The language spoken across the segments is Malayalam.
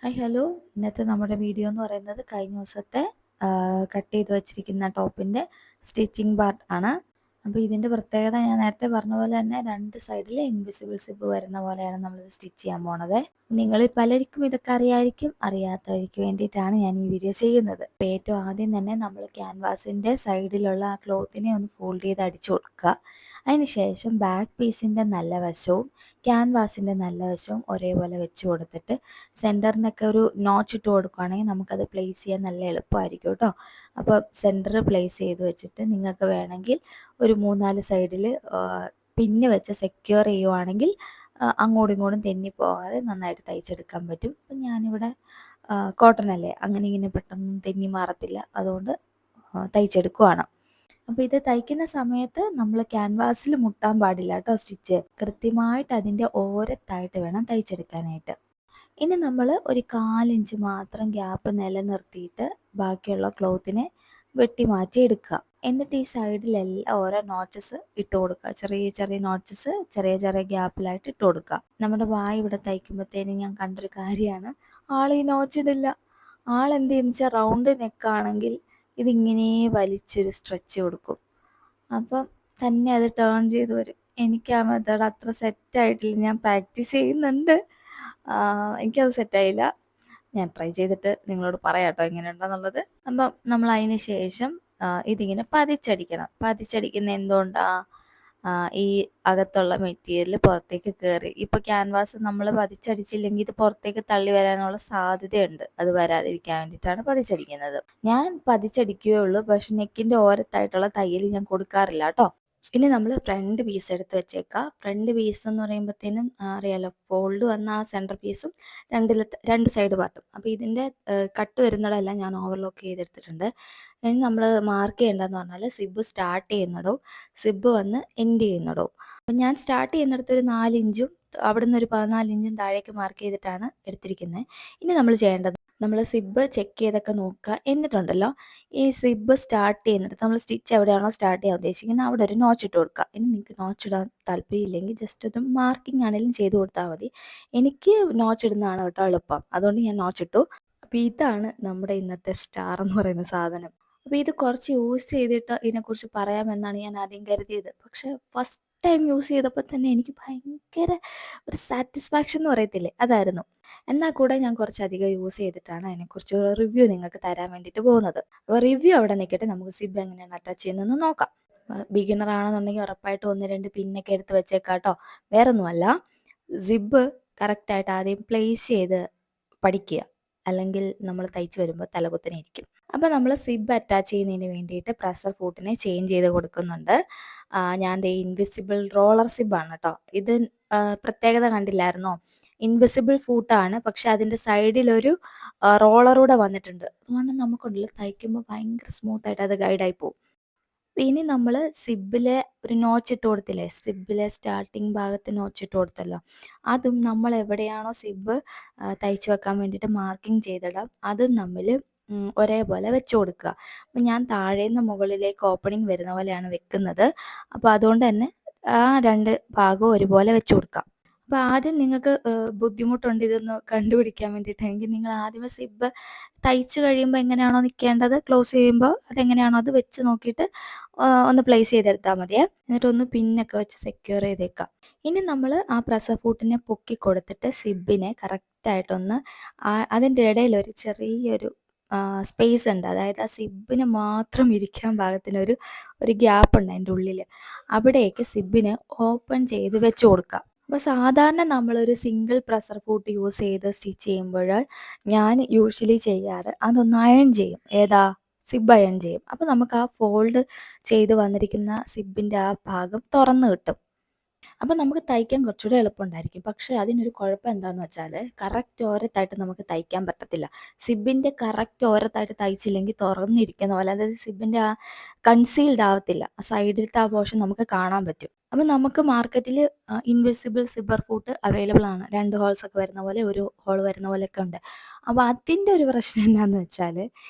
Hi hello. ഇന്നത്തെ നമ്മുടെ വീഡിയോ എന്ന് പറയുന്നത് കഴിഞ്ഞ ദിവസത്തെ കട്ട് ചെയ്ത് വെച്ചിരിക്കുന്ന ടോപ്പിൻ്റെ സ്റ്റിച്ചിങ് പാർട്ട് ആണ്. അപ്പോൾ ഇതിൻ്റെ പ്രത്യേകത ഞാൻ നേരത്തെ പറഞ്ഞ പോലെ തന്നെ രണ്ട് സൈഡിൽ ഇൻവിസിബിൾ സിബ് വരുന്ന പോലെയാണ് നമ്മളിത് സ്റ്റിച്ച് ചെയ്യാൻ പോണത്. നിങ്ങളിൽ പലർക്കും ഇതൊക്കെ അറിയായിരിക്കും, അറിയാത്തവർക്ക് വേണ്ടിയിട്ടാണ് ഞാൻ ഈ വീഡിയോ ചെയ്യുന്നത്. അപ്പോൾ ഏറ്റവും ആദ്യം തന്നെ നമ്മൾ ക്യാൻവാസിൻ്റെ സൈഡിലുള്ള ആ ക്ലോത്തിനെ ഒന്ന് ഫോൾഡ് ചെയ്ത് അടിച്ചു കൊടുക്കുക. അതിനുശേഷം ബാക്ക് പീസിൻ്റെ നല്ല വശവും ക്യാൻവാസിൻ്റെ നല്ല വശവും ഒരേപോലെ വെച്ച് കൊടുത്തിട്ട് സെൻറ്ററിനൊക്കെ ഒരു നോച്ച് ഇട്ട് കൊടുക്കുകയാണെങ്കിൽ നമുക്കത് പ്ലേസ് ചെയ്യാൻ നല്ല എളുപ്പമായിരിക്കും കേട്ടോ. അപ്പോൾ സെൻറ്റർ പ്ലേസ് ചെയ്ത് വെച്ചിട്ട് നിങ്ങൾക്ക് വേണമെങ്കിൽ ഒരു 3-4 സൈഡിൽ പിന്ന് വെച്ച് സെക്യൂർ ചെയ്യുവാണെങ്കിൽ അങ്ങോട്ടും ഇങ്ങോട്ടും തെന്നിപ്പോകാതെ നന്നായിട്ട് തയ്ച്ചെടുക്കാൻ പറ്റും. അപ്പം ഞാനിവിടെ കോട്ടൺ അല്ലേ, അങ്ങനെ ഇങ്ങനെ പെട്ടെന്ന് തെന്നി മാറത്തില്ല, അതുകൊണ്ട് തയ്ച്ചെടുക്കുവാണ്. അപ്പോൾ ഇത് തയ്ക്കുന്ന സമയത്ത് നമ്മൾ ക്യാൻവാസിൽ മുട്ടാൻ പാടില്ല കേട്ടോ. സ്റ്റിച്ച് കൃത്യമായിട്ട് അതിൻ്റെ ഓരത്തായിട്ട് വേണം തയ്ച്ചെടുക്കാനായിട്ട്. ഇനി നമ്മൾ ഒരു 1/4 ഇഞ്ച് മാത്രം ഗ്യാപ്പ് നിലനിർത്തിയിട്ട് ബാക്കിയുള്ള ക്ലോത്തിനെ വെട്ടി മാറ്റി എടുക്കുക. എന്നിട്ട് ഈ സൈഡിലെല്ലാം ഓരോ നോച്ചസ് ഇട്ട് കൊടുക്കുക. ചെറിയ ചെറിയ നോച്ചസ് ചെറിയ ചെറിയ ഗ്യാപ്പിലായിട്ട് ഇട്ട് കൊടുക്കുക. നമ്മുടെ വായ ഇവിടെ തയ്ക്കുമ്പോഴത്തേനും ഞാൻ കണ്ടൊരു കാര്യമാണ്, ആൾ ഈ നോച്ചിടില്ല. ആളെന്ത് ചെയ്യുന്ന വെച്ചാൽ റൗണ്ട് നെക്കാണെങ്കിൽ ഇതിങ്ങനെ വലിച്ചൊരു സ്ട്രെച്ച് കൊടുക്കും. അപ്പം തന്നെ അത് ടേൺ ചെയ്ത് വരും. എനിക്ക് ആ മെത്തേഡ് അത്ര സെറ്റായിട്ടില്ല. ഞാൻ പ്രാക്ടീസ് ചെയ്യുന്നുണ്ട്, എനിക്കത് സെറ്റായില്ല. ഞാൻ ട്രൈ ചെയ്തിട്ട് നിങ്ങളോട് പറയാം കേട്ടോ എങ്ങനെയുണ്ടെന്നുള്ളത്. അപ്പം നമ്മൾ അതിന് ശേഷം ഇതിങ്ങനെ പതിച്ചടിക്കണം. പതിച്ചടിക്കുന്ന എന്തുകൊണ്ടാ? ഈ അകത്തുള്ള മെറ്റീരിയൽ പുറത്തേക്ക് കയറി. ഇപ്പോൾ ക്യാൻവാസ് നമ്മൾ പതിച്ചടിച്ചില്ലെങ്കിൽ ഇത് പുറത്തേക്ക് തള്ളി വരാനുള്ള സാധ്യതയുണ്ട്. അത് വരാതിരിക്കാൻ വേണ്ടിയിട്ടാണ് പതിച്ചടിക്കുന്നത്. ഞാൻ പതിച്ചടിക്കുകയേ ഉള്ളൂ, പക്ഷെ നെക്കിൻ്റെ ഓരത്തായിട്ടുള്ള തയ്യൽ ഞാൻ കൊടുക്കാറില്ല കേട്ടോ. ഇനി നമ്മൾ ഫ്രണ്ട് പീസ് എടുത്ത് വെച്ചേക്കാം. ഫ്രണ്ട് പീസ് എന്ന് പറയുമ്പോഴത്തേനും അറിയാലോ, ഫോൾഡ് വന്ന ആ സെൻറ്റർ പീസും രണ്ട് സൈഡ് പാർട്ടും. അപ്പോൾ ഇതിൻ്റെ കട്ട് വരുന്നിടമെല്ലാം ഞാൻ ഓവർലോക്ക് ചെയ്തെടുത്തിട്ടുണ്ട്. ഇനി നമ്മൾ മാർക്ക് ചെയ്യേണ്ടതെന്ന് പറഞ്ഞാൽ സിബ് സ്റ്റാർട്ട് ചെയ്യുന്നിടവും സിബ് വന്ന് എൻഡ് ചെയ്യുന്നിടവും. അപ്പം ഞാൻ സ്റ്റാർട്ട് ചെയ്യുന്നിടത്ത് ഒരു 4 ഇഞ്ചും അവിടെ നിന്ന് ഒരു 14 ഇഞ്ചും താഴേക്ക് മാർക്ക് ചെയ്തിട്ടാണ് എടുത്തിരിക്കുന്നത്. ഇനി നമ്മൾ ചെയ്യേണ്ടത്, നമ്മൾ സിബ് ചെക്ക് ചെയ്തൊക്കെ നോക്കുക. എന്നിട്ടുണ്ടല്ലോ, ഈ സിബ് സ്റ്റാർട്ട് ചെയ്യുന്നിടത്ത് നമ്മൾ സ്റ്റിച്ച് എവിടെയാണോ സ്റ്റാർട്ട് ചെയ്യാൻ ഉദ്ദേശിക്കുന്നത് അവിടെ ഒരു നോച്ച് ഇട്ട് കൊടുക്കുക. ഇനി നിങ്ങൾക്ക് നോച്ച് ഇടാൻ താല്പര്യമില്ലെങ്കിൽ ജസ്റ്റ് ഒരു മാർക്കിംഗ് ആണെങ്കിലും ചെയ്ത് കൊടുത്താൽ മതി. എനിക്ക് നോച്ച് ഇടുന്നതാണ് കേട്ടോ എളുപ്പം, അതുകൊണ്ട് ഞാൻ നോച്ച് ഇട്ടു. അപ്പോൾ ഇതാണ് നമ്മുടെ ഇന്നത്തെ സ്റ്റാർ എന്ന് പറയുന്ന സാധനം. അപ്പോൾ ഇത് കുറച്ച് യൂസ് ചെയ്തിട്ട് ഇതിനെക്കുറിച്ച് പറയാമെന്നാണ് ഞാൻ ആദ്യം കരുതിയത്. പക്ഷേ ഫസ്റ്റ് ടൈം യൂസ് ചെയ്തപ്പോൾ തന്നെ എനിക്ക് ഭയങ്കര ഒരു സാറ്റിസ്ഫാക്ഷൻ എന്ന് പറയത്തില്ലേ, അതായിരുന്നു. എന്നാൽ കൂടെ ഞാൻ കുറച്ചധികം യൂസ് ചെയ്തിട്ടാണ് അതിനെക്കുറിച്ച് ഒരു റിവ്യൂ നിങ്ങൾക്ക് തരാൻ വേണ്ടിയിട്ട് പോകുന്നത്. അപ്പോൾ റിവ്യൂ അവിടെ നിൽക്കട്ടെ, നമുക്ക് സിബ് എങ്ങനെയാണ് അറ്റാച്ച് ചെയ്യുന്നതെന്ന് നോക്കാം. ബിഗിനർ ആണെന്നുണ്ടെങ്കിൽ ഉറപ്പായിട്ട് 1-2 പിന്നൊക്കെ എടുത്ത് വെച്ചേക്കാം കേട്ടോ. വേറൊന്നുമല്ല, സിബ് കറക്റ്റായിട്ട് ആദ്യം പ്ലേസ് ചെയ്ത് പഠിക്കുക, അല്ലെങ്കിൽ നമ്മൾ തയ്ച്ച് വരുമ്പോൾ തലകുത്തനെ ഇരിക്കും. അപ്പോൾ നമ്മൾ സിബ് അറ്റാച്ച് ചെയ്യുന്നതിന് വേണ്ടിയിട്ട് പ്രഷർ ഫൂട്ടിനെ ചേഞ്ച് ചെയ്ത് കൊടുക്കുന്നുണ്ട്. ഞാൻ ദേ ഇൻവിസിബിൾ റോളർ സിബാണ് കേട്ടോ. ഇത് പ്രത്യേകത കണ്ടില്ലായിരുന്നോ? ഇൻവിസിബിൾ ഫൂട്ടാണ്, പക്ഷെ അതിൻ്റെ സൈഡിലൊരു റോളറൂടെ വന്നിട്ടുണ്ട്. അതുകൊണ്ട് നമുക്കുണ്ടല്ലോ തയ്ക്കുമ്പോൾ ഭയങ്കര സ്മൂത്തായിട്ട് അത് ഗൈഡായി പോകും. ഇനി നമ്മൾ സിബിലെ ഒരു നോച്ച് ഇട്ട് കൊടുത്തില്ലേ, സിബിലെ സ്റ്റാർട്ടിങ് ഭാഗത്ത് നോച്ച് ഇട്ട് കൊടുത്തല്ലോ, അതും നമ്മൾ എവിടെയാണോ സിബ് തയ്ച്ച് വെക്കാൻ വേണ്ടിയിട്ട് മാർക്കിംഗ് ചെയ്തിടാം, അതും തമ്മിൽ ഒരേപോലെ വെച്ച് കൊടുക്കുക. അപ്പം ഞാൻ താഴേന്ന് മുകളിലേക്ക് ഓപ്പണിംഗ് വരുന്ന പോലെയാണ് വെക്കുന്നത്. അപ്പോൾ അതുകൊണ്ട് തന്നെ ആ 2 ഭാഗവും ഒരുപോലെ വെച്ച് കൊടുക്കാം. അപ്പോൾ ആദ്യം നിങ്ങൾക്ക് ബുദ്ധിമുട്ടുണ്ട് ഇതൊന്ന് കണ്ടുപിടിക്കാൻ വേണ്ടിയിട്ടെങ്കിൽ നിങ്ങൾ ആദ്യമേ സിബ് തയ്ച്ച് കഴിയുമ്പോൾ എങ്ങനെയാണോ നിൽക്കേണ്ടത്, ക്ലോസ് ചെയ്യുമ്പോൾ അതെങ്ങനെയാണോ അത് വെച്ച് നോക്കിയിട്ട് ഒന്ന് പ്ലേസ് ചെയ്തെടുത്താൽ മതിയേ. എന്നിട്ടൊന്ന് പിന്നൊക്കെ വെച്ച് സെക്യൂർ ചെയ്തേക്കാം. ഇനി നമ്മൾ ആ പ്രഷർ ഫൂട്ടിനെ പൊക്കി കൊടുത്തിട്ട് സിബിനെ കറക്റ്റായിട്ടൊന്ന് അതിൻ്റെ ഇടയിലൊരു ചെറിയൊരു സ്പേസ് ഉണ്ട്. അതായത് ആ സിബിന് മാത്രം ഇരിക്കാൻ പാകത്തിനൊരു ഗ്യാപ്പ് ഉണ്ട് അതിൻ്റെ ഉള്ളിൽ. അവിടേക്ക് സിബിനെ ഓപ്പൺ ചെയ്ത് വെച്ച് കൊടുക്കുക. അപ്പോൾ സാധാരണ നമ്മളൊരു സിംഗിൾ പ്രഷർ ഫൂട്ട് യൂസ് ചെയ്ത് സ്റ്റിച്ച് ചെയ്യുമ്പോൾ ഞാൻ യൂഷ്വലി ചെയ്യാറ് അതൊന്ന് അയൺ ചെയ്യും. ഏതാ? സിബ് അയൺ ചെയ്യും. അപ്പോൾ നമുക്ക് ആ ഫോൾഡ് ചെയ്ത് വന്നിരിക്കുന്ന സിബിൻ്റെ ആ ഭാഗം തുറന്ന് കിട്ടും. അപ്പോൾ നമുക്ക് തയ്ക്കാൻ കുറച്ചുകൂടി എളുപ്പമുണ്ടായിരിക്കും. പക്ഷേ അതിനൊരു കുഴപ്പം എന്താണെന്ന് വെച്ചാൽ കറക്റ്റ് ഓരത്തായിട്ട് നമുക്ക് തയ്ക്കാൻ പറ്റത്തില്ല. സിബിൻ്റെ കറക്റ്റ് ഓരത്തായിട്ട് തയ്ച്ചില്ലെങ്കിൽ തുറന്നിരിക്കുന്ന പോലെ, അതായത് സിബിൻ്റെ ആ കൺസീൽഡ് ആവത്തില്ല. ആ സൈഡിലത്തെ ആ പോർഷൻ നമുക്ക് കാണാൻ പറ്റും. അപ്പോൾ നമുക്ക് മാർക്കറ്റിൽ ഇൻവിസിബിൾ സിബ്ബർ ഫൂട്ട് അവൈലബിൾ ആണ്. 2 ഹോൾസ് ഒക്കെ വരുന്ന പോലെ, 1 ഹോൾ വരുന്ന പോലെയൊക്കെ ഉണ്ട്. അപ്പോൾ അതിൻ്റെ ഒരു പ്രശ്നം എന്താണെന്ന് വെച്ചാൽ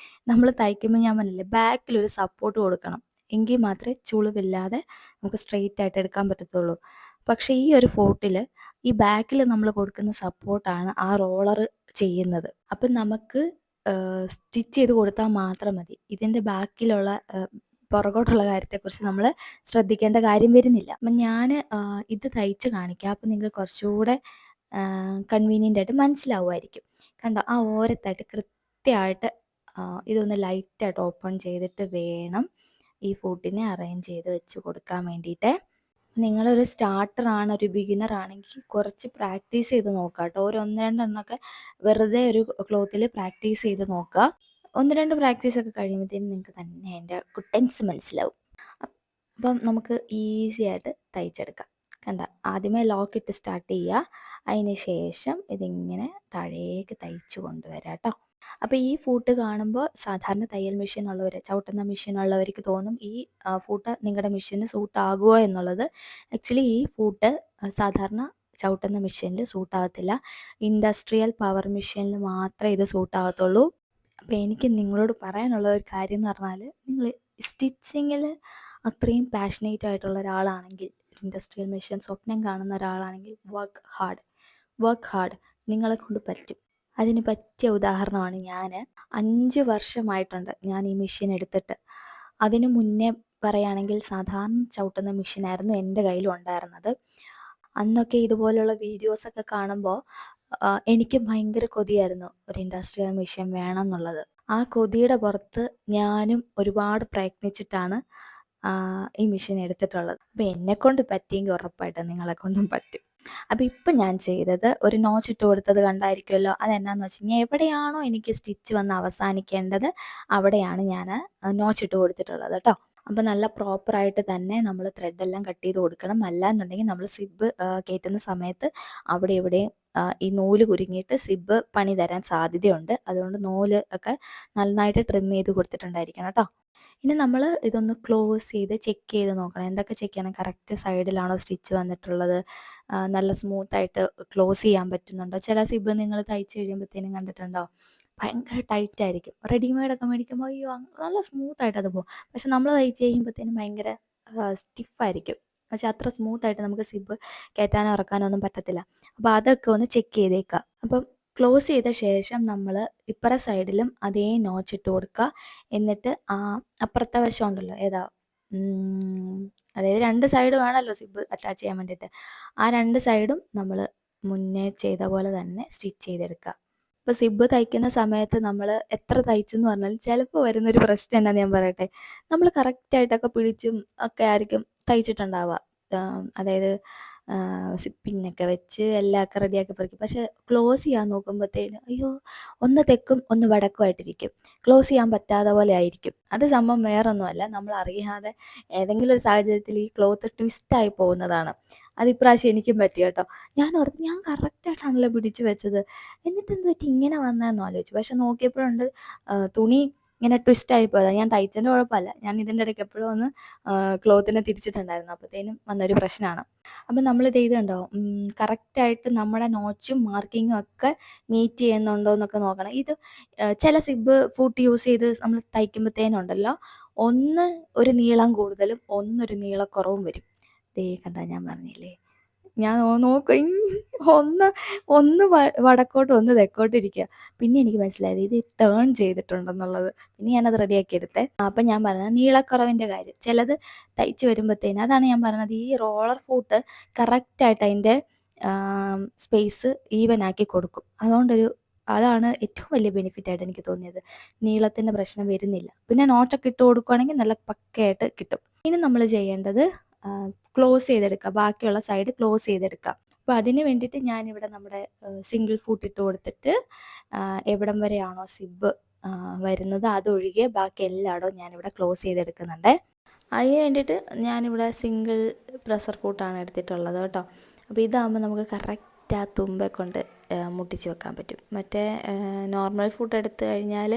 നമ്മൾ തയ്ക്കുമ്പോൾ ഞാൻ പറഞ്ഞില്ലേ, ബാക്കിലൊരു സപ്പോർട്ട് കൊടുക്കണം. എങ്കിൽ മാത്രമേ ചുളിവില്ലാതെ നമുക്ക് സ്ട്രെയിറ്റ് ആയിട്ട് എടുക്കാൻ പറ്റത്തുള്ളൂ. പക്ഷേ ഈ ഒരു ഫോട്ടിൽ ഈ ബാക്കിൽ നമ്മൾ കൊടുക്കുന്ന സപ്പോർട്ടാണ് ആ റോളർ ചെയ്യുന്നത്. അപ്പം നമുക്ക് സ്റ്റിച്ച് ചെയ്ത് കൊടുത്താൽ മാത്രം മതി. ഇതിൻ്റെ ബാക്കിലുള്ള പുറകോട്ടുള്ള കാര്യത്തെക്കുറിച്ച് നമ്മൾ ശ്രദ്ധിക്കേണ്ട കാര്യം വരുന്നില്ല. അപ്പം ഞാൻ ഇത് തയ്ച്ച് കാണിക്കാം. അപ്പം നിങ്ങൾക്ക് കുറച്ചുകൂടെ കൺവീനിയൻ്റ് ആയിട്ട് മനസ്സിലാവുമായിരിക്കും. കണ്ടോ, ആ ഓരത്തായിട്ട് കൃത്യമായിട്ട് ഇതൊന്ന് ലൈറ്റായിട്ട് ഓപ്പൺ ചെയ്തിട്ട് വേണം ഈ ഫൂട്ടിനെ അറേഞ്ച് ചെയ്ത് വെച്ച് കൊടുക്കാൻ വേണ്ടിയിട്ട്. നിങ്ങളൊരു സ്റ്റാർട്ടറാണ്, ഒരു ബിഗിനർ ആണെങ്കിൽ കുറച്ച് പ്രാക്ടീസ് ചെയ്ത് നോക്കുക കേട്ടോ. ഒരു 1-2 എണ്ണമൊക്കെ വെറുതെ ഒരു ക്ലോത്തിൽ പ്രാക്ടീസ് ചെയ്ത് നോക്കുക. 1-2 പ്രാക്ടീസൊക്കെ കഴിയുമ്പോഴത്തേനും നിങ്ങൾക്ക് തന്നെ അതിൻ്റെ കുട്ടൻസ് മനസ്സിലാവും. അപ്പം നമുക്ക് ഈസി ആയിട്ട് തയ്ച്ചെടുക്കാം. കണ്ട, ആദ്യമേ ലോക്ക് ഇട്ട് സ്റ്റാർട്ട് ചെയ്യുക. അതിന് ശേഷം ഇതിങ്ങനെ താഴേക്ക് തയ്ച്ച് കൊണ്ടുവരാം കേട്ടോ. അപ്പോൾ ഈ ഫൂട്ട് കാണുമ്പോൾ സാധാരണ തയ്യൽ മെഷീൻ ഉള്ളവർ, ചവിട്ടുന്ന മെഷീൻ ഉള്ളവർക്ക് തോന്നും ഈ ഫൂട്ട് നിങ്ങളുടെ മെഷീന് സൂട്ട് ആകുമോ എന്നുള്ളത്. ആക്ച്വലി ഈ ഫൂട്ട് സാധാരണ ചവിട്ടുന്ന മെഷീനിൽ സൂട്ടാകത്തില്ല. ഇൻഡസ്ട്രിയൽ പവർ മെഷീനിൽ മാത്രമേ ഇത് സൂട്ടാകത്തുള്ളൂ. അപ്പോൾ എനിക്ക് നിങ്ങളോട് പറയാനുള്ള ഒരു കാര്യം എന്ന് പറഞ്ഞാൽ, നിങ്ങൾ സ്റ്റിച്ചിങ്ങിൽ അത്രയും പാഷനേറ്റ് ആയിട്ടുള്ള ഒരാളാണെങ്കിൽ, ഇൻഡസ്ട്രിയൽ മെഷീൻ സ്വപ്നം കാണുന്ന ഒരാളാണെങ്കിൽ വർക്ക് ഹാർഡ്, നിങ്ങളെ കൊണ്ട് പറ്റും. അതിന് പറ്റിയ ഉദാഹരണമാണ് ഞാൻ. 5 വർഷമായിട്ടുണ്ട് ഞാൻ ഈ മെഷീൻ എടുത്തിട്ട്. അതിനു മുന്നേ പറയുകയാണെങ്കിൽ സാധാരണ ചവിട്ടുന്ന മെഷീനായിരുന്നു എൻ്റെ കയ്യിലും ഉണ്ടായിരുന്നത്. അന്നൊക്കെ ഇതുപോലെയുള്ള വീഡിയോസൊക്കെ കാണുമ്പോൾ എനിക്ക് ഭയങ്കര കൊതിയായിരുന്നു ഒരു ഇൻഡസ്ട്രിയൽ മെഷീൻ വേണം എന്നുള്ളത്. ആ കൊതിയുടെ പുറത്ത് ഞാനും ഒരുപാട് പ്രയത്നിച്ചിട്ടാണ് ഈ മെഷീൻ എടുത്തിട്ടുള്ളത്. അപ്പോൾ എന്നെക്കൊണ്ട് പറ്റിയെങ്കിൽ ഉറപ്പായിട്ടും നിങ്ങളെക്കൊണ്ടും പറ്റും. അപ്പോൾ ഇപ്പം ഞാൻ ചെയ്തത് ഒരു നോച്ച് ഇട്ട് കൊടുത്തത് കണ്ടായിരിക്കുമല്ലോ. അതെന്നാന്ന് വെച്ച് കഴിഞ്ഞാൽ എവിടെയാണോ എനിക്ക് സ്റ്റിച്ച് വന്ന് അവസാനിക്കേണ്ടത് അവിടെയാണ് ഞാൻ നോച്ച് ഇട്ട് കൊടുത്തിട്ടുള്ളത് കേട്ടോ. അപ്പോൾ നല്ല പ്രോപ്പറായിട്ട് തന്നെ നമ്മൾ ത്രെഡെല്ലാം കട്ട് ചെയ്ത് കൊടുക്കണം. അല്ലാന്നുണ്ടെങ്കിൽ നമ്മൾ സിബ് കയറ്റുന്ന സമയത്ത് അവിടെ ഇവിടെയും ഈ നൂല് കുരുങ്ങിയിട്ട് സിബ് പണി തരാൻ സാധ്യതയുണ്ട്. അതുകൊണ്ട് നൂല് ഒക്കെ നന്നായിട്ട് ട്രിം ചെയ്ത് കൊടുത്തിട്ടുണ്ടായിരിക്കണം കേട്ടോ. ഇനി നമ്മൾ ഇതൊന്ന് ക്ലോസ് ചെയ്ത് ചെക്ക് ചെയ്ത് നോക്കണം. എന്തൊക്കെ ചെക്ക് ചെയ്യണം? കറക്റ്റ് സൈഡിലാണോ സ്റ്റിച്ച് വന്നിട്ടുള്ളത്, നല്ല സ്മൂത്തായിട്ട് ക്ലോസ് ചെയ്യാൻ പറ്റുന്നുണ്ടോ? ചില സിബ് നിങ്ങൾ തയ്ച്ച് കഴിയുമ്പോഴത്തേനും കണ്ടിട്ടുണ്ടോ, ഭയങ്കര ടൈറ്റ് ആയിരിക്കും. റെഡിമെയ്ഡൊക്കെ മേടിക്കുമ്പോൾ അയ്യോ നല്ല സ്മൂത്തായിട്ട് അത് പോകും. പക്ഷെ നമ്മൾ തയ്ച്ച് കഴിയുമ്പോഴത്തേനും ഭയങ്കര സ്റ്റിഫായിരിക്കും. പക്ഷെ അത്ര സ്മൂത്തായിട്ട് നമുക്ക് സിബ് കയറ്റാനോ ഇറക്കാനോ ഒന്നും പറ്റത്തില്ല. അപ്പോൾ അതൊക്കെ ഒന്ന് ചെക്ക് ചെയ്തേക്കുക. അപ്പം ക്ലോസ് ചെയ്ത ശേഷം നമ്മൾ ഇപ്പുറ സൈഡിലും അതേ നോച്ച് ഇട്ട് കൊടുക്കുക. എന്നിട്ട് അപ്പുറത്തെ വശം ഉണ്ടല്ലോ, ഏതാ, അതായത് 2 സൈഡ് വേണമല്ലോ സിബ് അറ്റാച്ച് ചെയ്യാൻ വേണ്ടിയിട്ട്. ആ 2 സൈഡും നമ്മൾ മുന്നേ ചെയ്ത പോലെ തന്നെ സ്റ്റിച്ച് ചെയ്തെടുക്കുക. ഇപ്പോൾ സിബ് തയ്ക്കുന്ന സമയത്ത് നമ്മൾ എത്ര തയ്ച്ചെന്ന് പറഞ്ഞാലും ചിലപ്പോൾ വരുന്നൊരു പ്രശ്നം എന്നാന്ന് ഞാൻ പറയട്ടെ. നമ്മൾ കറക്റ്റായിട്ടൊക്കെ പിടിച്ചും ഒക്കെ ആയിരിക്കും തയ്ച്ചിട്ടുണ്ടാവുക. അതായത് പിന്നൊക്കെ വെച്ച് എല്ലാമൊക്കെ റെഡിയാക്കി പെറുക്കി. പക്ഷെ ക്ലോസ് ചെയ്യാൻ നോക്കുമ്പോഴത്തേനും അയ്യോ ഒന്ന് തെക്കും ഒന്ന് വടക്കുമായിട്ടിരിക്കും. ക്ലോസ് ചെയ്യാൻ പറ്റാത്ത പോലെ ആയിരിക്കും. അത് സംഭവം വേറൊന്നുമല്ല, നമ്മൾ അറിയാതെ ഏതെങ്കിലും ഒരു സാഹചര്യത്തിൽ ഈ ക്ലോത്ത് ട്വിസ്റ്റായി പോകുന്നതാണ്. അതിപ്രാവശ്യം എനിക്കും പറ്റി കേട്ടോ. ഞാൻ ഓർത്ത് ഞാൻ കറക്റ്റായിട്ടാണല്ലോ പിടിച്ച് വെച്ചത്, എന്നിട്ട് എന്ത് പറ്റി ഇങ്ങനെ വന്നതെന്ന് ആലോചിച്ചു. പക്ഷെ നോക്കിയപ്പോഴുണ്ട് തുണി ഇങ്ങനെ ട്വിസ്റ്റായി പോയതാണ്. ഞാൻ തയ്ച്ചതിൻ്റെ കുഴപ്പമല്ല, ഞാൻ ഇതിൻ്റെ ഇടയ്ക്ക് എപ്പോഴും ഒന്ന് ക്ലോത്തിനെ തിരിച്ചിട്ടുണ്ടായിരുന്നു. അപ്പോഴത്തേനും വന്നൊരു പ്രശ്നമാണ്. അപ്പം നമ്മളിത് കണ്ടോ, കറക്റ്റായിട്ട് നമ്മുടെ നോച്ചും മാർക്കിങ്ങും ഒക്കെ മീറ്റ് ചെയ്യുന്നുണ്ടോ എന്നൊക്കെ നോക്കണം. ഇത് ചില സിബ് ഫൂട്ട് യൂസ് ചെയ്ത് നമ്മൾ തയ്ക്കുമ്പോഴത്തേനുണ്ടല്ലോ, ഒന്ന് ഒരു നീളം കൂടുതലും ഒന്നൊരു നീളക്കുറവും വരും. ദേ കണ്ടാ, ഞാൻ പറഞ്ഞില്ലേ, ഞാൻ നോക്കും ഒന്ന് വടക്കോട്ട് ഒന്ന് തെക്കോട്ട് ഇരിക്കുക. പിന്നെ എനിക്ക് മനസ്സിലായത് ഇത് ടേൺ ചെയ്തിട്ടുണ്ടെന്നുള്ളത്. പിന്നെ ഞാനത് റെഡിയാക്കി എടുത്തേ. അപ്പം ഞാൻ പറഞ്ഞത് നീളക്കുറവിൻ്റെ കാര്യം, ചിലത് തയ്ച്ച് വരുമ്പോഴത്തേന്, അതാണ് ഞാൻ പറഞ്ഞത്, ഈ റോളർ ഫൂട്ട് കറക്റ്റായിട്ട് അതിൻ്റെ സ്പേസ് ഈവനാക്കി കൊടുക്കും. അതാണ് ഏറ്റവും വലിയ ബെനിഫിറ്റായിട്ട് എനിക്ക് തോന്നിയത്. നീളത്തിൻ്റെ പ്രശ്നം വരുന്നില്ല. പിന്നെ നോട്ടൊക്കെ ഇട്ട് കൊടുക്കുകയാണെങ്കിൽ നല്ല പക്കയായിട്ട് കിട്ടും. ഇനി നമ്മൾ ചെയ്യേണ്ടത് ക്ലോസ് ചെയ്തെടുക്കുക. ബാക്കിയുള്ള സൈഡ് ക്ലോസ് ചെയ്തെടുക്കുക. അപ്പോൾ അതിന് വേണ്ടിയിട്ട് ഞാനിവിടെ നമ്മുടെ സിംഗിൾ ഫൂട്ട് ഇട്ട് കൊടുത്തിട്ട് എവിടം വരെയാണോ സിബ് വരുന്നത് അതൊഴികെ ബാക്കി എല്ലായിടവും ഞാനിവിടെ ക്ലോസ് ചെയ്തെടുക്കുന്നുണ്ട്. അതിന് വേണ്ടിയിട്ട് ഞാനിവിടെ സിംഗിൾ പ്രഷർ ഫൂട്ടാണ് എടുത്തിട്ടുള്ളത് കേട്ടോ. അപ്പോൾ ഇതാകുമ്പോൾ നമുക്ക് കറക്റ്റ് ആ തുമ്പെ കൊണ്ട് മുട്ടിച്ച് വെക്കാൻ പറ്റും. മറ്റേ നോർമൽ ഫൂട്ട് എടുത്തു കഴിഞ്ഞാൽ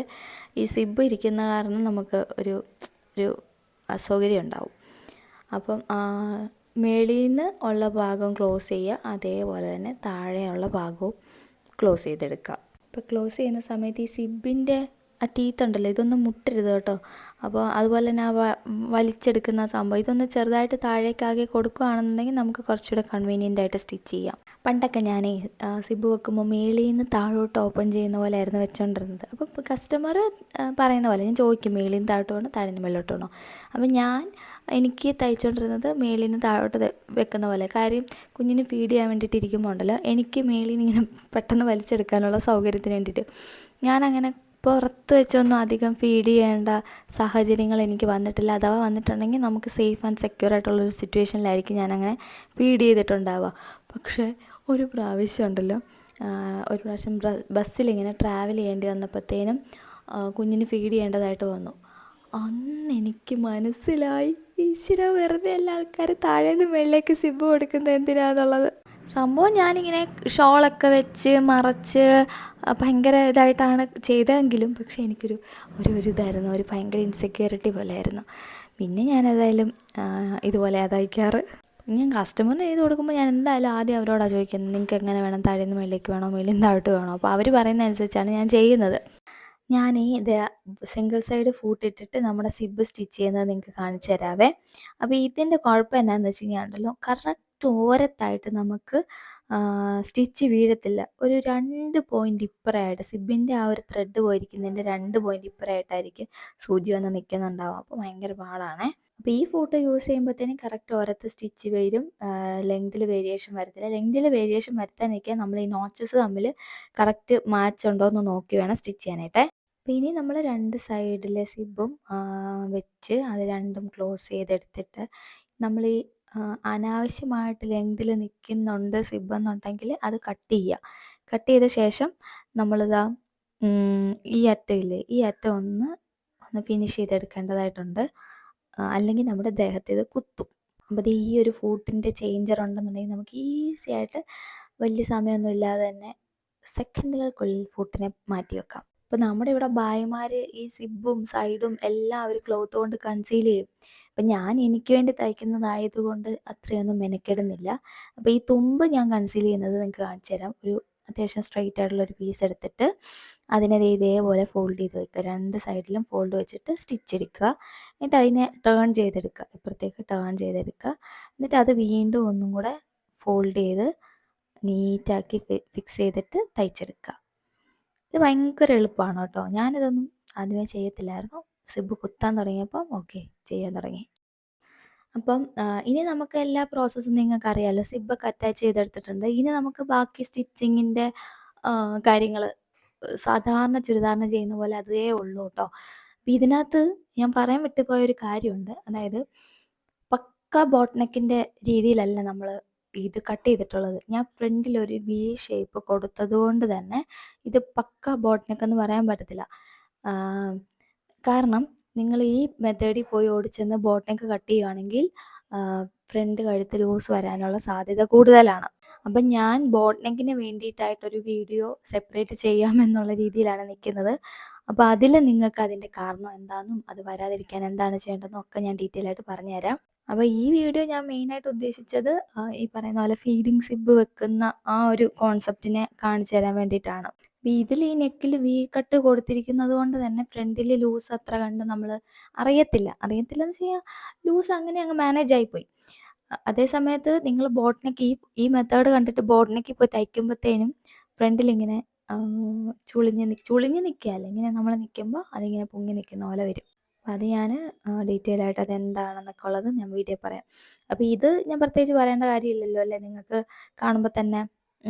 ഈ സിബ് ഇരിക്കുന്ന കാരണം നമുക്ക് ഒരു അസൗകര്യം ഉണ്ടാവും. അപ്പം മേളിൽ നിന്ന് ഉള്ള ഭാഗം ക്ലോസ് ചെയ്യുക, അതേപോലെ തന്നെ താഴെയുള്ള ഭാഗവും ക്ലോസ് ചെയ്തെടുക്കുക. ഇപ്പോൾ ക്ലോസ് ചെയ്യുന്ന സമയത്ത് ഈ സിബിൻ്റെ ആ ടീത്ത് ഉണ്ടല്ലോ, ഇതൊന്നും മുട്ടരുത് കേട്ടോ. അപ്പോൾ അതുപോലെ തന്നെ വലിച്ചെടുക്കുന്ന സംഭവം ഇതൊന്ന് ചെറുതായിട്ട് താഴേക്കാകെ കൊടുക്കുകയാണെന്നുണ്ടെങ്കിൽ നമുക്ക് കുറച്ചുകൂടെ കൺവീനിയൻ്റ് ആയിട്ട് സ്റ്റിച്ച് ചെയ്യാം. പണ്ടൊക്കെ ഞാനേ സിബ് വെക്കുമ്പോൾ മേളിൽ നിന്ന് താഴോട്ട് ഓപ്പൺ ചെയ്യുന്ന പോലെ ആയിരുന്നു വെച്ചുകൊണ്ടിരുന്നത്. അപ്പോൾ കസ്റ്റമർ പറയുന്ന പോലെ ഞാൻ ചോദിക്കും, മേളിൽ നിന്ന് താഴോട്ട് വേണോ, താഴെ നിന്ന് മേളിലോട്ട് വേണോ. അപ്പോൾ എനിക്ക് തയ്ച്ചുകൊണ്ടിരുന്നത് മേളിൽ നിന്ന് താഴോട്ട് വെക്കുന്ന പോലെ. കാര്യം കുഞ്ഞിന് ഫീഡ് ചെയ്യാൻ വേണ്ടിയിട്ട് ഇരിക്കുമ്പോൾ ഉണ്ടല്ലോ, എനിക്ക് മേളിൽ നിന്ന് ഇങ്ങനെ പെട്ടെന്ന് വലിച്ചെടുക്കാനുള്ള സൗകര്യത്തിന് വേണ്ടിയിട്ട് ഞാനങ്ങനെ പുറത്ത് വെച്ചൊന്നും അധികം ഫീഡ് ചെയ്യേണ്ട സാഹചര്യങ്ങൾ എനിക്ക് വന്നിട്ടില്ല. അഥവാ വന്നിട്ടുണ്ടെങ്കിൽ നമുക്ക് സേഫ് ആൻഡ് സെക്യൂർ ആയിട്ടുള്ളൊരു സിറ്റുവേഷനിലായിരിക്കും ഞാനങ്ങനെ ഫീഡ് ചെയ്തിട്ടുണ്ടാവുക. പക്ഷേ ഒരു പ്രാവശ്യം ഉണ്ടല്ലോ, ഒരു പ്രാവശ്യം ബസ്സിലിങ്ങനെ ട്രാവൽ ചെയ്യേണ്ടി വന്നപ്പോഴത്തേനും കുഞ്ഞിന് ഫീഡ് ചെയ്യേണ്ടതായിട്ട് വന്നു. അന്ന് എനിക്ക് മനസ്സിലായി, ഈശ്വര, വെറുതെ എല്ലാ ആൾക്കാർ താഴേന്ന് മുകളിലേക്ക് സിബ് കൊടുക്കുന്നത് എന്തിനാന്നുള്ളത്. സംഭവം ഞാനിങ്ങനെ ഷോളൊക്കെ വെച്ച് മറച്ച് ഭയങ്കര ഇതായിട്ടാണ് ചെയ്തതെങ്കിലും, പക്ഷേ എനിക്കൊരു ഇതായിരുന്നു, ഒരു ഭയങ്കര ഇൻസെക്യൂരിറ്റി പോലെയായിരുന്നു. പിന്നെ ഞാനേതായാലും ഇതുപോലെ തയ്ക്കാറ്. ഞാൻ കസ്റ്റമറിന് ചെയ്ത് കൊടുക്കുമ്പോൾ ഞാൻ എന്തായാലും ആദ്യം അവരോടാണ് ചോദിക്കുന്നത്, നിങ്ങൾക്ക് എങ്ങനെ വേണം, താഴെ നിന്ന് മുകളിലേക്ക് വേണോ, മുകളിൽ നിന്ന് താഴോട്ട് വേണോ. അപ്പോൾ അവർ പറയുന്ന അനുസരിച്ചാണ് ഞാൻ ചെയ്യുന്നത്. ഞാൻ ഇത് സിംഗിൾ സൈഡ് ഫൂട്ടിട്ടിട്ട് നമ്മുടെ സിബ് സ്റ്റിച്ച് ചെയ്യുന്നത് നിങ്ങൾക്ക് കാണിച്ചു തരാവേ. അപ്പോൾ ഇതിൻ്റെ കുഴപ്പം എന്നാന്ന് വെച്ച് കഴിഞ്ഞാൽ ഉണ്ടല്ലോ, കറക്റ്റ് ഓരത്തായിട്ട് നമുക്ക് സ്റ്റിച്ച് വീഴത്തില്ല. ഒരു 2 പോയിൻ്റ് ഇപ്പുറമായിട്ട് സിബിൻ്റെ ആ ഒരു ത്രെഡ് പോയിരിക്കുന്നതിൻ്റെ 2 പോയിൻ്റ് ഇപ്പുറമായിട്ടായിരിക്കും സൂചി വന്ന് നിൽക്കുന്നുണ്ടാവും. അപ്പോൾ ഭയങ്കര പാടാണേ. അപ്പോൾ ഈ ഫൂട്ട് യൂസ് ചെയ്യുമ്പോഴത്തേനും കറക്റ്റ് ഓരത്ത് സ്റ്റിച്ച് വരും, ലെങ്തിൽ വേരിയേഷൻ വരത്തില്ല. ലെങ്തിൽ വേരിയേഷൻ വരുത്താനൊക്കെ നമ്മൾ ഈ നോച്ചസ് തമ്മിൽ കറക്റ്റ് മാച്ച് ഉണ്ടോ എന്ന് നോക്കി വേണം സ്റ്റിച്ച് ചെയ്യാനായിട്ടേ. അപ്പോൾ ഇനി നമ്മൾ 2 സൈഡിലെ സിബും വെച്ച് അത് രണ്ടും ക്ലോസ് ചെയ്തെടുത്തിട്ട് നമ്മൾ ഈ അനാവശ്യമായിട്ട് ലെങ്തിൽ നിൽക്കുന്നുണ്ട് സിബ് എന്നുണ്ടെങ്കിൽ അത് കട്ട് ചെയ്യുക. കട്ട് ചെയ്ത ശേഷം നമ്മളിതാ ഈ അറ്റമില്ലേ, ഈ അറ്റം ഒന്ന് ഫിനിഷ് ചെയ്തെടുക്കേണ്ടതായിട്ടുണ്ട്. അല്ലെങ്കിൽ നമ്മുടെ ദേഹത്ത് ഇത് കുത്തും. അപ്പോൾ ഈ ഒരു ഫൂട്ടിൻ്റെ ചേഞ്ചർ ഉണ്ടെന്നുണ്ടെങ്കിൽ നമുക്ക് ഈസി ആയിട്ട് വലിയ സമയമൊന്നും ഇല്ലാതെ തന്നെ സെക്കൻഡുകൾക്കുള്ളിൽ ഫൂട്ടിനെ മാറ്റി വെക്കാം. അപ്പോൾ നമ്മുടെ ഇവിടെ ഭായിമാർ ഈ സിബും സൈഡും എല്ലാം അവർ ക്ലോത്ത് കൊണ്ട് കൺസീൽ ചെയ്യും. അപ്പം ഞാൻ എനിക്ക് വേണ്ടി തയ്ക്കുന്നതായതുകൊണ്ട് അത്രയൊന്നും മെനക്കെടുന്നില്ല. അപ്പോൾ ഈ തുമ്പ് ഞാൻ കൺസീൽ ചെയ്യുന്നത് നിങ്ങൾക്ക് കാണിച്ചു തരാം. ഒരു അത്യാവശ്യം സ്ട്രെയിറ്റ് ആയിട്ടുള്ളൊരു പീസ് എടുത്തിട്ട് അതിനെ ഇതേപോലെ ഫോൾഡ് ചെയ്ത് വെക്കുക. 2 സൈഡിലും ഫോൾഡ് വെച്ചിട്ട് സ്റ്റിച്ച് എടുക്കുക. എന്നിട്ട് അതിനെ ടേൺ ചെയ്തെടുക്കുക, ഇപ്പുറത്തേക്ക് ടേൺ ചെയ്തെടുക്കുക. എന്നിട്ട് അത് വീണ്ടും ഒന്നും കൂടെ ഫോൾഡ് ചെയ്ത് നീറ്റാക്കി ഫിക്സ് ചെയ്തിട്ട് തയ്ച്ചെടുക്കുക. ഇത് ഭയങ്കര എളുപ്പമാണ് കേട്ടോ. ഞാനിതൊന്നും ആദ്യമേ ചെയ്യത്തില്ലായിരുന്നു. സിബ് കുത്താൻ തുടങ്ങിയപ്പം ഓക്കെ ചെയ്യാൻ തുടങ്ങി. അപ്പം ഇനി നമുക്ക് എല്ലാ പ്രോസസ്സും നിങ്ങൾക്ക് അറിയാമല്ലോ. സിബൊക്കെ അറ്റാച്ച് ചെയ്തെടുത്തിട്ടുണ്ട്. ഇനി നമുക്ക് ബാക്കി സ്റ്റിച്ചിങ്ങിൻ്റെ കാര്യങ്ങൾ സാധാരണ ചുരിദാറിന് ചെയ്യുന്ന പോലെ അതേ ഉള്ളൂ കേട്ടോ. അപ്പം ഇതിനകത്ത് ഞാൻ പറയാൻ വിട്ടുപോയൊരു കാര്യമുണ്ട്. അതായത് പക്ക ബോട്ട് നെക്കിൻ്റെ രീതിയിലല്ല നമ്മൾ ഇത് കട്ട് ചെയ്തിട്ടുള്ളത്. ഞാൻ ഫ്രണ്ടിൽ ഒരു വി ഷേപ്പ് കൊടുത്തത് കൊണ്ട് തന്നെ ഇത് പക്ക ബോട്ട് നെക്ക് എന്ന് പറയാൻ പറ്റത്തില്ല. കാരണം നിങ്ങൾ ഈ മെത്തേഡിൽ പോയി ഓടിച്ചെന്ന് ബോട്ട് നെക്ക് കട്ട് ചെയ്യുകയാണെങ്കിൽ ഫ്രണ്ട് കഴുത്ത് ലൂസ് വരാനുള്ള സാധ്യത കൂടുതലാണ്. അപ്പം ഞാൻ ബോട്ട് നെക്കിന് വേണ്ടിയിട്ടായിട്ടൊരു വീഡിയോ സെപ്പറേറ്റ് ചെയ്യാമെന്നുള്ള രീതിയിലാണ് നിൽക്കുന്നത്. അപ്പോൾ അതിൽ നിങ്ങൾക്ക് അതിൻ്റെ കാരണം എന്താണെന്നും അത് വരാതിരിക്കാൻ എന്താണ് ചെയ്യേണ്ടതെന്നും ഒക്കെ ഞാൻ ഡീറ്റെയിൽ ആയിട്ട് പറഞ്ഞുതരാം. അപ്പോൾ ഈ വീഡിയോ ഞാൻ മെയിനായിട്ട് ഉദ്ദേശിച്ചത് ഈ പറയുന്ന പോലെ ഫീഡിങ് സിബ് വെക്കുന്ന ആ ഒരു കോൺസെപ്റ്റിനെ കാണിച്ചു തരാൻ വേണ്ടിയിട്ടാണ്. ഇതിൽ ഈ നെക്കിൽ വി കട്ട് കൊടുത്തിരിക്കുന്നത് കൊണ്ട് തന്നെ ഫ്രണ്ടിൽ ലൂസ് അത്ര കണ്ട് നമ്മൾ അറിയത്തില്ലെന്ന് വെച്ച് കഴിഞ്ഞാൽ ലൂസ് അങ്ങനെ അങ്ങ് മാനേജ് ആയിപ്പോയി. അതേ സമയത്ത് നിങ്ങൾ ബോട്ട് നെക്ക് ഈ മെത്തേഡ് കണ്ടിട്ട് ബോട്ട് നെക്കിൽ പോയി തയ്ക്കുമ്പോഴത്തേനും ഫ്രണ്ടിൽ ഇങ്ങനെ ചുളിഞ്ഞ് നിൽക്കുകയല്ല, ഇങ്ങനെ നമ്മൾ നിൽക്കുമ്പോൾ അതിങ്ങനെ പൊങ്ങി നിൽക്കുന്ന പോലെ വരും. അപ്പോൾ അത് ഞാൻ ഡീറ്റെയിൽ ആയിട്ട് അതെന്താണെന്നൊക്കെ ഉള്ളത് ഞാൻ വീഡിയോ പറയാം. അപ്പോൾ ഇത് ഞാൻ പ്രത്യേകിച്ച് പറയേണ്ട കാര്യമില്ലല്ലോ അല്ലേ, നിങ്ങൾക്ക് കാണുമ്പോൾ തന്നെ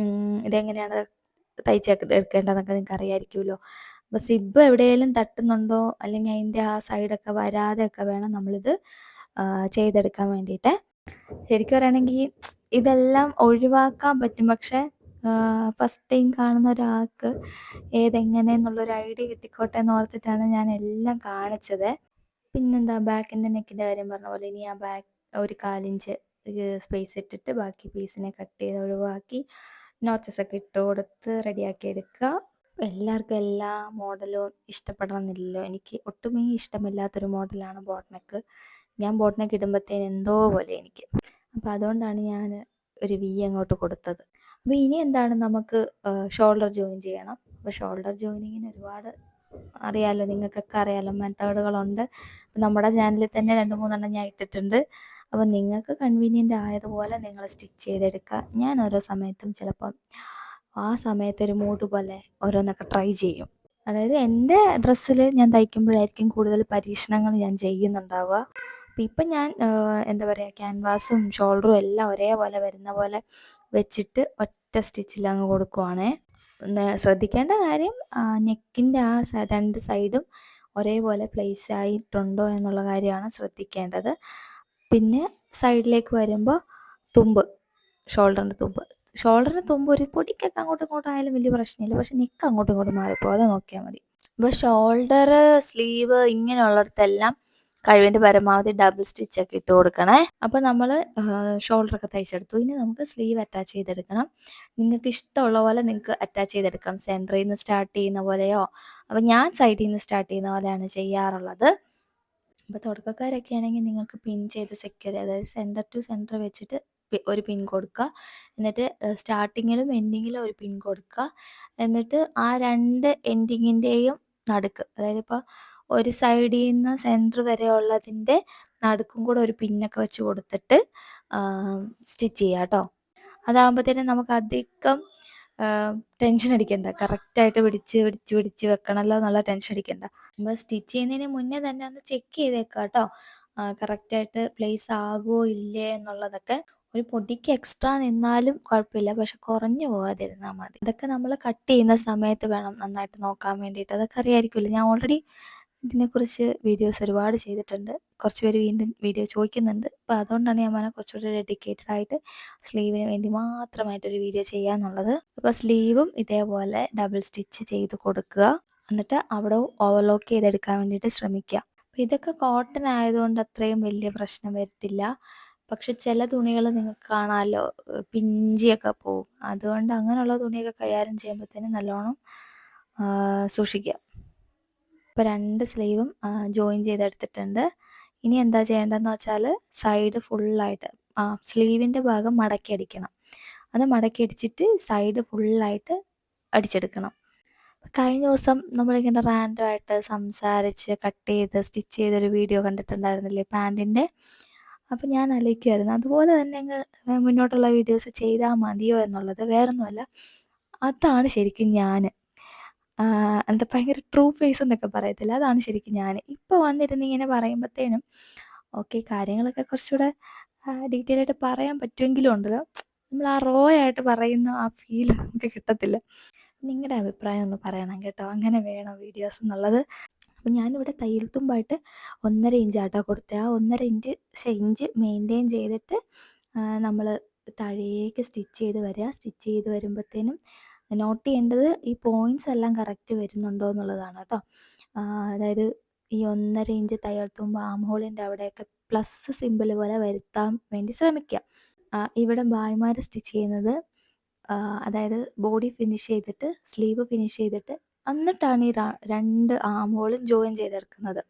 ഇതെങ്ങനെയാണ് തയ്ച്ചെടുക്കേണ്ടതെന്നൊക്കെ നിങ്ങൾക്ക് അറിയാമായിരിക്കുമല്ലോ. അപ്പോൾ സിബ് എവിടെയെങ്കിലും തട്ടുന്നുണ്ടോ അല്ലെങ്കിൽ അതിൻ്റെ ആ സൈഡൊക്കെ വരാതെയൊക്കെ വേണം നമ്മളിത് ചെയ്തെടുക്കാൻ വേണ്ടിയിട്ട്. ശരിക്കും പറയുകയാണെങ്കിൽ ഇതെല്ലാം ഒഴിവാക്കാൻ പറ്റും. പക്ഷേ ഫസ്റ്റ് ടൈം കാണുന്ന ഒരാൾക്ക് ഏതെങ്ങനെയെന്നുള്ളൊരു ഐഡിയ കിട്ടിക്കോട്ടെ എന്ന് ഓർത്തിട്ടാണ് ഞാൻ എല്ലാം കാണിച്ചത്. പിന്നെന്താ, ബാക്കിൻ്റെ നെക്കിൻ്റെ കാര്യം പറഞ്ഞ പോലെ ഇനി ആ ബാക്ക് ഒരു 1/4 ഇഞ്ച് സ്പേസ് ഇട്ടിട്ട് ബാക്കി പീസിനെ കട്ട് ചെയ്ത് ഒഴിവാക്കി നോച്ചസൊക്കെ ഇട്ട് കൊടുത്ത് റെഡിയാക്കി എടുക്കുക. എല്ലാവർക്കും എല്ലാ മോഡലും ഇഷ്ടപ്പെടണമെന്നില്ലല്ലോ. എനിക്ക് ഒട്ടുമേ ഇഷ്ടമില്ലാത്തൊരു മോഡലാണ് ബോട്ട് നെക്ക്. ഞാൻ ബോട്ട് നെക്ക് ഇടുമ്പോഴത്തേന് എന്തോ പോലെ എനിക്ക്. അപ്പോൾ അതുകൊണ്ടാണ് ഞാൻ ഒരു വി അങ്ങോട്ട് കൊടുത്തത്. അപ്പോൾ ഇനി എന്താണ്, നമുക്ക് ഷോൾഡർ ജോയിൻ ചെയ്യണം. അപ്പോൾ ഷോൾഡർ ജോയിനിങ്ങിന് ഒരുപാട് അറിയാലോ, നിങ്ങൾക്കൊക്കെ അറിയാലോ മെത്തേഡുകളുണ്ട്. നമ്മുടെ ചാനലിൽ തന്നെ 2-3 ഞാൻ ഇട്ടിട്ടുണ്ട്. അപ്പോൾ നിങ്ങൾക്ക് കൺവീനിയൻ്റ് ആയതുപോലെ നിങ്ങൾ സ്റ്റിച്ച് ചെയ്തെടുക്കുക. ഞാൻ ഓരോ സമയത്തും ചിലപ്പം ആ സമയത്തൊരു മൂഡ് പോലെ ഓരോന്നൊക്കെ ട്രൈ ചെയ്യും. അതായത് എൻ്റെ ഡ്രസ്സിൽ ഞാൻ തയ്ക്കുമ്പോഴായിരിക്കും കൂടുതൽ പരീക്ഷണങ്ങൾ ഞാൻ ചെയ്യുന്നുണ്ടാവുക. അപ്പം ഇപ്പം ഞാൻ എന്താ പറയുക, ക്യാൻവാസും ഷോൾഡറും എല്ലാം ഒരേപോലെ വരുന്ന പോലെ വെച്ചിട്ട് ഒറ്റ സ്റ്റിച്ചിൽ അങ്ങ് കൊടുക്കുവാണേ. ശ്രദ്ധിക്കേണ്ട കാര്യം നെക്കിൻ്റെ ആ 2 സൈഡും ഒരേപോലെ പ്ലേസ് ആയിട്ടുണ്ടോ എന്നുള്ള കാര്യമാണ് ശ്രദ്ധിക്കേണ്ടത്. പിന്നെ സൈഡിലേക്ക് വരുമ്പോൾ തുമ്പ്, ഷോൾഡറിൻ്റെ തുമ്പ് ഒരു പൊടിക്കൊക്കെ അങ്ങോട്ടും ഇങ്ങോട്ടും ആയാലും വലിയ പ്രശ്നമില്ല. പക്ഷെ നെക്ക് അങ്ങോട്ടും ഇങ്ങോട്ടും മാറിപ്പോകാതെ നോക്കിയാൽ മതി. അപ്പോൾ ഷോൾഡർ, സ്ലീവ് ഇങ്ങനെയുള്ളിടത്തെല്ലാം കഴിവിൻ്റെ പരമാവധി ഡബിൾ സ്റ്റിച്ചൊക്കെ ഇട്ട് കൊടുക്കണേ. അപ്പോൾ നമ്മൾ ഷോൾഡറൊക്കെ തയ്ച്ചെടുത്തു. ഇനി നമുക്ക് സ്ലീവ് അറ്റാച്ച് ചെയ്തെടുക്കണം. നിങ്ങൾക്ക് ഇഷ്ടമുള്ള പോലെ നിങ്ങൾക്ക് അറ്റാച്ച് ചെയ്തെടുക്കാം. സെൻറ്ററിൽ നിന്ന് സ്റ്റാർട്ട് ചെയ്യുന്ന പോലെയോ, അപ്പോൾ ഞാൻ സൈഡിൽ നിന്ന് സ്റ്റാർട്ട് ചെയ്യുന്ന പോലെയാണ് ചെയ്യാറുള്ളത്. അപ്പോൾ തുടക്കക്കാരൊക്കെ ആണെങ്കിൽ നിങ്ങൾക്ക് പിൻ ചെയ്ത് സെക്യൂർ, അതായത് സെൻറ്റർ ടു സെൻറ്റർ വെച്ചിട്ട് ഒരു പിൻ കൊടുക്കുക. എന്നിട്ട് സ്റ്റാർട്ടിങ്ങിലും എൻഡിങ്ങിലും ഒരു പിൻ കൊടുക്കുക. എന്നിട്ട് ആ 2 എൻഡിങ്ങിൻ്റെയും നടുക്ക്, അതായത് ഇപ്പോൾ ഒരു സൈഡിൽ നിന്ന് സെൻറ്റർ വരെ ഉള്ളതിൻ്റെ നടുക്കും കൂടെ ഒരു പിന്നൊക്കെ വെച്ച് കൊടുത്തിട്ട് സ്റ്റിച്ച് ചെയ്യുക കേട്ടോ. അതാകുമ്പോഴത്തേനും നമുക്ക് അധികം ടെൻഷൻ അടിക്കണ്ട. കറക്റ്റായിട്ട് പിടിച്ച് വെക്കണമല്ലോ എന്നുള്ള ടെൻഷൻ അടിക്കണ്ട. നമ്മൾ സ്റ്റിച്ച് ചെയ്യുന്നതിന് മുന്നേ തന്നെ ഒന്ന് ചെക്ക് ചെയ്തേക്കുക കേട്ടോ, കറക്റ്റായിട്ട് പ്ലേസ് ആകുമോ ഇല്ലേ എന്നുള്ളതൊക്കെ. ഒരു പൊടിക്ക് എക്സ്ട്രാ നിന്നാലും കുഴപ്പമില്ല, പക്ഷെ കുറഞ്ഞു പോകാതിരുന്നാൽ മതി. അതൊക്കെ നമ്മൾ കട്ട് ചെയ്യുന്ന സമയത്ത് വേണം നന്നായിട്ട് നോക്കാൻ വേണ്ടിയിട്ട്. അതൊക്കെ അറിയാമായിരിക്കുമല്ലോ, ഞാൻ ഓൾറെഡി ഇതിനെക്കുറിച്ച് വീഡിയോസ് ഒരുപാട് ചെയ്തിട്ടുണ്ട്. കുറച്ച് പേര് വീണ്ടും വീഡിയോ ചോദിക്കുന്നുണ്ട്. അപ്പോൾ അതുകൊണ്ടാണ് ഞാൻ പറഞ്ഞത് കുറച്ചുകൂടി ഡെഡിക്കേറ്റഡ് ആയിട്ട് സ്ലീവിന് വേണ്ടി മാത്രമായിട്ടൊരു വീഡിയോ ചെയ്യാന്നുള്ളത്. അപ്പോൾ സ്ലീവും ഇതേപോലെ ഡബിൾ സ്റ്റിച്ച് ചെയ്ത് കൊടുക്കുക. എന്നിട്ട് അവിടെ ഓവർലോക്ക് ചെയ്തെടുക്കാൻ വേണ്ടിയിട്ട് ശ്രമിക്കുക. അപ്പോൾ ഇതൊക്കെ കോട്ടൺ ആയതുകൊണ്ട് അത്രയും വലിയ പ്രശ്നം വരത്തില്ല. പക്ഷെ ചില തുണികൾ നിങ്ങൾക്ക് കാണാമല്ലോ, പിഞ്ചിയൊക്കെ പോവും. അതുകൊണ്ട് അങ്ങനെയുള്ള തുണിയൊക്കെ കൈകാര്യം ചെയ്യുമ്പോഴത്തേനും നല്ലോണം സൂക്ഷിക്കുക. ഇപ്പോൾ 2 സ്ലീവും ജോയിൻ ചെയ്തെടുത്തിട്ടുണ്ട്. ഇനി എന്താ ചെയ്യേണ്ടതെന്ന് വെച്ചാൽ സൈഡ് ഫുള്ളായിട്ട് സ്ലീവിൻ്റെ ഭാഗം മടക്കി അടിക്കണം. അത് മടക്കി അടിച്ചിട്ട് സൈഡ് ഫുള്ളായിട്ട് അടിച്ചെടുക്കണം. കഴിഞ്ഞ ദിവസം നമ്മളിങ്ങനെ റാൻഡമായിട്ട് സംസാരിച്ച് കട്ട് ചെയ്ത് സ്റ്റിച്ച് ചെയ്തൊരു വീഡിയോ കണ്ടിട്ടുണ്ടായിരുന്നില്ലേ പാൻറ്റിൻ്റെ. അപ്പോൾ ഞാൻ ആലോചിക്കുമായിരുന്നു, അതുപോലെ തന്നെ അങ്ങ് മുന്നോട്ടുള്ള വീഡിയോസ് ചെയ്താൽ മതിയോ എന്നുള്ളത്. വേറൊന്നുമല്ല, അതാണ് ശരിക്കും ഞാൻ. എന്താ ഭയങ്കര ട്രൂ ഫേസ് എന്നൊക്കെ പറയത്തില്ല, അതാണ് ശരിക്കും ഞാൻ. ഇപ്പോൾ വന്നിരുന്ന് ഇങ്ങനെ പറയുമ്പോഴത്തേനും ഓക്കെ, കാര്യങ്ങളൊക്കെ കുറച്ചുകൂടെ ഡീറ്റെയിൽ ആയിട്ട് പറയാൻ പറ്റുമെങ്കിലും ഉണ്ടല്ലോ, നമ്മൾ ആ റോ ആയിട്ട് പറയുന്ന ആ ഫീൽ നമുക്ക് കിട്ടത്തില്ല. നിങ്ങളുടെ അഭിപ്രായം ഒന്ന് പറയണം കേട്ടോ, അങ്ങനെ വേണോ വീഡിയോസ് എന്നുള്ളത്. അപ്പം ഞാനിവിടെ തയ്യൽ തുമ്പായിട്ട് 1.5 ഇഞ്ചാട്ടോ കൊടുത്തത്. ആ 1.5 ഇഞ്ച് മെയിൻറ്റെയിൻ ചെയ്തിട്ട് നമ്മൾ താഴേക്ക് സ്റ്റിച്ച് ചെയ്ത് വരിക. സ്റ്റിച്ച് ചെയ്ത് വരുമ്പോഴത്തേനും നോട്ട് ചെയ്യേണ്ടത് ഈ പോയിൻറ്റ്സ് എല്ലാം കറക്റ്റ് വരുന്നുണ്ടോ എന്നുള്ളതാണ് കേട്ടോ. അതായത് ഈ 1.5 ഇഞ്ച് തയ്യൽ തുമ്പ് ആം ഹോളിൻ്റെ അവിടെയൊക്കെ പ്ലസ് സിമ്പിൾ പോലെ വരുത്താൻ വേണ്ടി ശ്രമിക്കുക. ഇവിടെ ഭായിമാർ സ്റ്റിച്ച് ചെയ്യുന്നത് അതായത് ബോഡി ഫിനിഷ് ചെയ്തിട്ട് സ്ലീവ് ഫിനിഷ് ചെയ്തിട്ട് എന്നിട്ടാണ് ഈ 2 ആം ഹോളും ജോയിൻ ചെയ്തെടുക്കുന്നത്.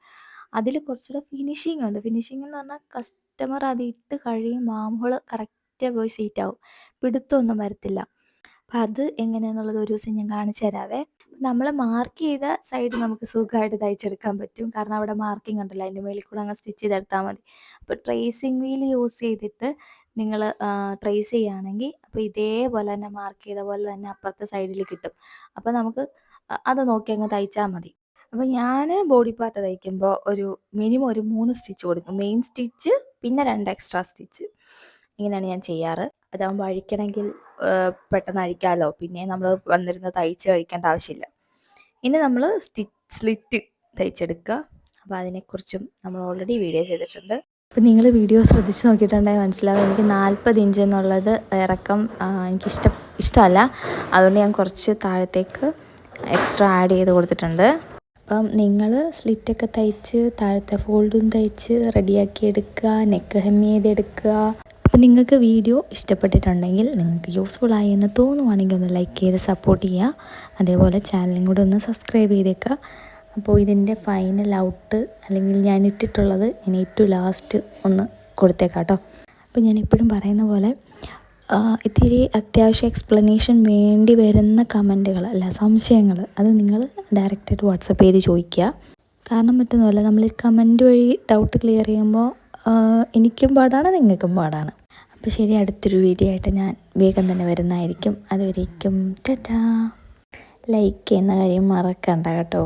അതിൽ കുറച്ചുകൂടെ ഫിനിഷിംഗ് ഉണ്ട്. ഫിനിഷിംഗ് എന്ന് പറഞ്ഞാൽ കസ്റ്റമർ അത് ഇട്ട് കഴിയുമ്പോൾ ആം ഹോൾ കറക്റ്റ് പോയി സീറ്റാവും, പിടുത്തമൊന്നും വരത്തില്ല. അപ്പം അത് എങ്ങനെയാണെന്നുള്ളത് ഒരു ദിവസം ഞാൻ കാണിച്ചു തരാവേ. നമ്മൾ മാർക്ക് ചെയ്ത സൈഡ് നമുക്ക് സുഖമായിട്ട് തയ്ച്ചെടുക്കാൻ പറ്റും, കാരണം അവിടെ മാർക്കിംഗ് ഉണ്ടല്ലോ, അതിൻ്റെ മേളിൽ കൂടെ അങ്ങ് സ്റ്റിച്ച് ചെയ്തെടുത്താൽ മതി. അപ്പോൾ ട്രേസിങ് വീൽ യൂസ് ചെയ്തിട്ട് നിങ്ങൾ ട്രേസ് ചെയ്യുകയാണെങ്കിൽ അപ്പോൾ ഇതേപോലെ തന്നെ മാർക്ക് ചെയ്ത പോലെ തന്നെ അപ്പുറത്തെ സൈഡിൽ കിട്ടും. അപ്പോൾ നമുക്ക് അത് നോക്കി അങ്ങ് തയ്ച്ചാൽ മതി. അപ്പോൾ ഞാൻ ബോഡി പാർട്ട് തയ്ക്കുമ്പോൾ മിനിമം ഒരു 3 സ്റ്റിച്ച് കൊടുക്കും. മെയിൻ സ്റ്റിച്ച് പിന്നെ 2 എക്സ്ട്രാ സ്റ്റിച്ച്, ഇങ്ങനെയാണ് ഞാൻ ചെയ്യാറ്. അതാകുമ്പോൾ അഴിക്കണമെങ്കിൽ പെട്ടെന്ന് അഴിക്കാമല്ലോ, പിന്നെ നമ്മൾ വന്നിരുന്ന് തയ്ച്ച് കഴിക്കേണ്ട ആവശ്യമില്ല. ഇനി നമ്മൾ സ്ലിറ്റ് തയ്ച്ചെടുക്കുക. അപ്പോൾ അതിനെക്കുറിച്ചും നമ്മൾ ഓൾറെഡി വീഡിയോ ചെയ്തിട്ടുണ്ട്. അപ്പോൾ നിങ്ങൾ വീഡിയോ ശ്രദ്ധിച്ച് നോക്കിയിട്ടുണ്ടെങ്കിൽ മനസ്സിലാവും, എനിക്ക് 40 ഇഞ്ച് എന്നുള്ളത് ഇറക്കം ഇഷ്ടമല്ല. അതുകൊണ്ട് ഞാൻ കുറച്ച് താഴത്തേക്ക് എക്സ്ട്രാ ആഡ് ചെയ്ത് കൊടുത്തിട്ടുണ്ട്. അപ്പം നിങ്ങൾ സ്ലിറ്റൊക്കെ തയ്ച്ച് താഴത്തെ ഫോൾഡും തയ്ച്ച് റെഡിയാക്കി എടുക്കുക, നെക്ക് ഹെം ചെയ്തെടുക്കുക. അപ്പോൾ നിങ്ങൾക്ക് വീഡിയോ ഇഷ്ടപ്പെട്ടിട്ടുണ്ടെങ്കിൽ, നിങ്ങൾക്ക് യൂസ്ഫുൾ ആയി എന്ന് തോന്നുവാണെങ്കിൽ ഒന്ന് ലൈക്ക് ചെയ്ത് സപ്പോർട്ട് ചെയ്യുക. അതേപോലെ ചാനലും കൂടെ ഒന്ന് സബ്സ്ക്രൈബ് ചെയ്തേക്കുക. അപ്പോൾ ഇതിൻ്റെ ഫൈനൽ ഔട്ട് അല്ലെങ്കിൽ ഞാൻ ഇട്ടിട്ടുള്ളത് ഞാൻ ഏറ്റവും ലാസ്റ്റ് ഒന്ന് കൊടുത്തേക്കാം കേട്ടോ. അപ്പോൾ ഞാൻ എപ്പോഴും പറയുന്ന പോലെ ഇത്തിരി അത്യാവശ്യം എക്സ്പ്ലനേഷൻ വേണ്ടി വരുന്ന കമൻറ്റുകൾ അല്ല സംശയങ്ങൾ അത് നിങ്ങൾ ഡയറക്റ്റായിട്ട് വാട്സപ്പ് ചെയ്ത് ചോദിക്കുക. കാരണം മറ്റൊന്നുമല്ല, നമ്മൾ കമൻറ്റ് വഴി ഡൗട്ട് ക്ലിയർ ചെയ്യുമ്പോൾ എനിക്കും പാടാണ് നിങ്ങൾക്കും പാടാണ്. അപ്പോൾ ശരി, അടുത്തൊരു വീഡിയോ ആയിട്ട് ഞാൻ വേഗം തന്നെ വരുന്നതായിരിക്കും. അതുവരേക്കും ടാറ്റാ. ലൈക്ക് ചെയ്യുന്ന കാര്യം മറക്കണ്ട കേട്ടോ.